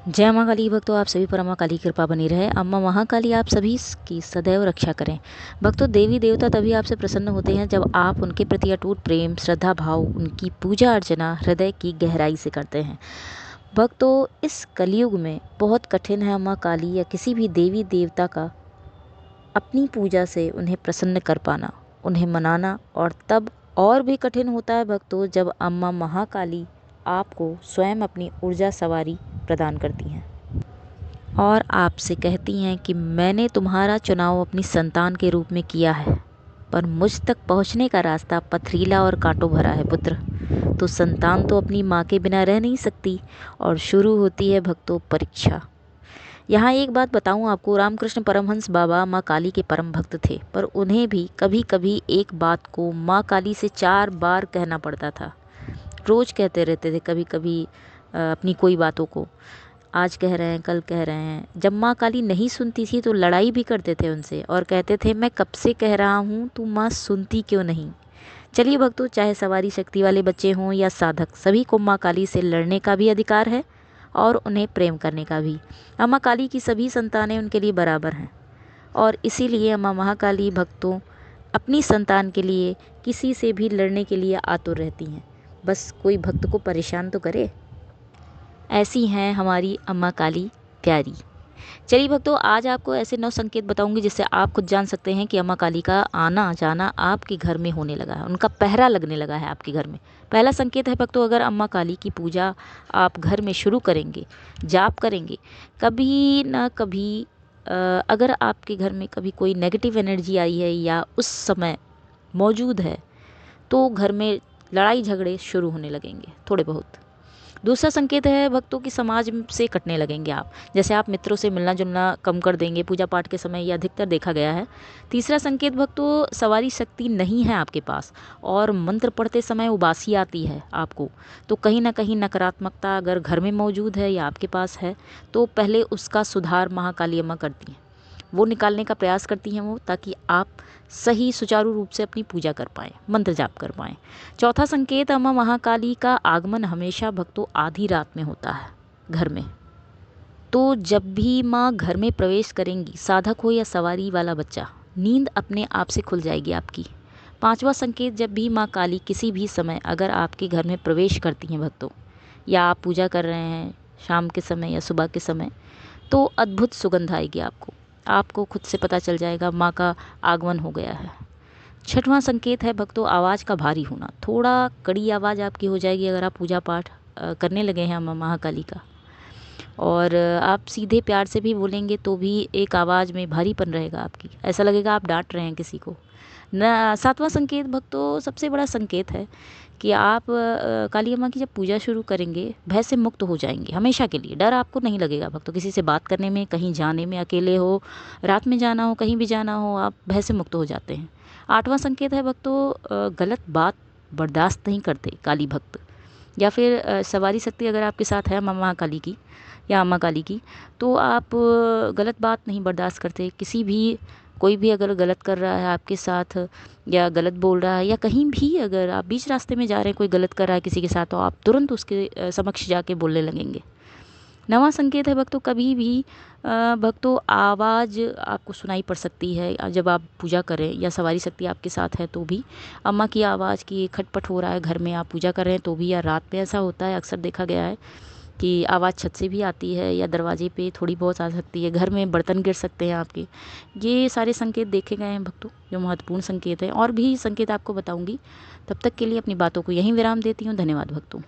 जय माँ काली भक्तों, आप सभी पर अम्मा काली कृपा बनी रहे। अम्मा महाकाली आप सभी की सदैव रक्षा करें। भक्तों, देवी देवता तभी आपसे प्रसन्न होते हैं जब आप उनके प्रति अटूट प्रेम, श्रद्धा भाव, उनकी पूजा अर्चना हृदय की गहराई से करते हैं। भक्तों, इस कलयुग में बहुत कठिन है अम्मा काली या किसी भी देवी देवता का अपनी पूजा से उन्हें प्रसन्न कर पाना, उन्हें मनाना, और तब और भी कठिन होता है भक्तों जब अम्मा महाकाली आपको स्वयं अपनी ऊर्जा सवारी प्रदान करती हैं और आपसे कहती हैं कि मैंने तुम्हारा चुनाव अपनी संतान के रूप में किया है, पर मुझ तक पहुंचने का रास्ता पथरीला और कांटों भरा है पुत्र। तो संतान तो अपनी माँ के बिना रह नहीं सकती और शुरू होती है भक्तों परीक्षा। यहाँ एक बात बताऊँ आपको, रामकृष्ण परमहंस बाबा माँ काली के परम भक्त थे, पर उन्हें भी कभी कभी एक बात को माँ काली से 4 बार कहना पड़ता था। रोज़ कहते रहते थे कभी कभी अपनी कोई बातों को, आज कह रहे हैं कल कह रहे हैं। जब माँ काली नहीं सुनती थी तो लड़ाई भी करते थे उनसे और कहते थे मैं कब से कह रहा हूँ, तू माँ सुनती क्यों नहीं। चलिए भक्तों, चाहे सवारी शक्ति वाले बच्चे हों या साधक, सभी को माँ काली से लड़ने का भी अधिकार है और उन्हें प्रेम करने का भी। अम्मा काली की सभी संतानें उनके लिए बराबर हैं और इसीलिए अम्मा महाकाली भक्तों अपनी संतान के लिए किसी से भी लड़ने के लिए आतुर रहती हैं। बस कोई भक्त को परेशान तो करे। ऐसी हैं हमारी अम्मा काली प्यारी। चलिए भक्तों, आज आपको ऐसे 9 संकेत बताऊंगी जिससे आप खुद जान सकते हैं कि अम्मा काली का आना जाना आपके घर में होने लगा है, उनका पहरा लगने लगा है आपके घर में। पहला संकेत है भक्तों, अगर अम्मा काली की पूजा आप घर में शुरू करेंगे, जाप करेंगे, कभी ना कभी अगर आपके घर में कभी कोई नेगेटिव एनर्जी आई है या उस समय मौजूद है, तो घर में लड़ाई झगड़े शुरू होने लगेंगे थोड़े बहुत। दूसरा संकेत है भक्तों की समाज से कटने लगेंगे आप, जैसे आप मित्रों से मिलना जुलना कम कर देंगे पूजा पाठ के समय, ये अधिकतर देखा गया है। तीसरा संकेत भक्तों, सवारी शक्ति नहीं है आपके पास और मंत्र पढ़ते समय उबासी आती है आपको, तो कहीं ना कहीं नकारात्मकता अगर घर में मौजूद है या आपके पास है तो पहले उसका सुधार महाकाली अम्मा करती हैं, वो निकालने का प्रयास करती हैं वो, ताकि आप सही सुचारू रूप से अपनी पूजा कर पाएँ, मंत्र जाप कर पाएँ। चौथा संकेत, अम्मा महाकाली का आगमन हमेशा भक्तों आधी रात में होता है घर में। तो जब भी माँ घर में प्रवेश करेंगी, साधक हो या सवारी वाला बच्चा, नींद अपने आप से खुल जाएगी आपकी। पांचवा संकेत, जब भी माँ काली किसी भी समय अगर आपके घर में प्रवेश करती हैं भक्तों, या आप पूजा कर रहे हैं शाम के समय या सुबह के समय, तो अद्भुत सुगंध आएगी आपको, आपको खुद से पता चल जाएगा माँ का आगमन हो गया है। छठवां संकेत है भक्तों आवाज़ का भारी होना, थोड़ा कड़ी आवाज़ आपकी हो जाएगी अगर आप पूजा पाठ करने लगे हैं अम्मा महाकाली का, और आप सीधे प्यार से भी बोलेंगे तो भी एक आवाज़ में भारीपन रहेगा आपकी, ऐसा लगेगा आप डांट रहे हैं किसी को न। सातवां संकेत भक्तों सबसे बड़ा संकेत है कि आप काली अम्मा की जब पूजा शुरू करेंगे भय से मुक्त हो जाएंगे हमेशा के लिए। डर आपको नहीं लगेगा भक्तों, किसी से बात करने में, कहीं जाने में, अकेले हो, रात में जाना हो, कहीं भी जाना हो, आप भय से मुक्त हो जाते हैं। आठवां संकेत है भक्तों गलत बात बर्दाश्त नहीं करते काली भक्त, या फिर सवारी शक्ति अगर आपके साथ है अम्मा काली की या अम्मा काली की, तो आप गलत बात नहीं बर्दाश्त करते। किसी भी कोई भी अगर गलत कर रहा है आपके साथ या गलत बोल रहा है, या कहीं भी अगर आप बीच रास्ते में जा रहे हैं कोई गलत कर रहा है किसी के साथ, तो आप तुरंत उसके समक्ष जाके बोलने लगेंगे। नवा संकेत है भक्तों, कभी भी भक्तों आवाज़ आपको सुनाई पड़ सकती है जब आप पूजा करें या सवारी शक्ति आपके साथ है तो भी, अम्मा की आवाज़ की खटपट हो रहा है घर में, आप पूजा कर रहे हैं तो भी, या रात में ऐसा होता है, अक्सर देखा गया है कि आवाज़ छत से भी आती है या दरवाजे पे थोड़ी बहुत आ सकती है, घर में बर्तन गिर सकते हैं आपके। ये सारे संकेत देखे गए हैं भक्तों जो महत्वपूर्ण संकेत हैं, और भी संकेत आपको बताऊंगी। तब तक के लिए अपनी बातों को यहीं विराम देती हूँ। धन्यवाद भक्तों।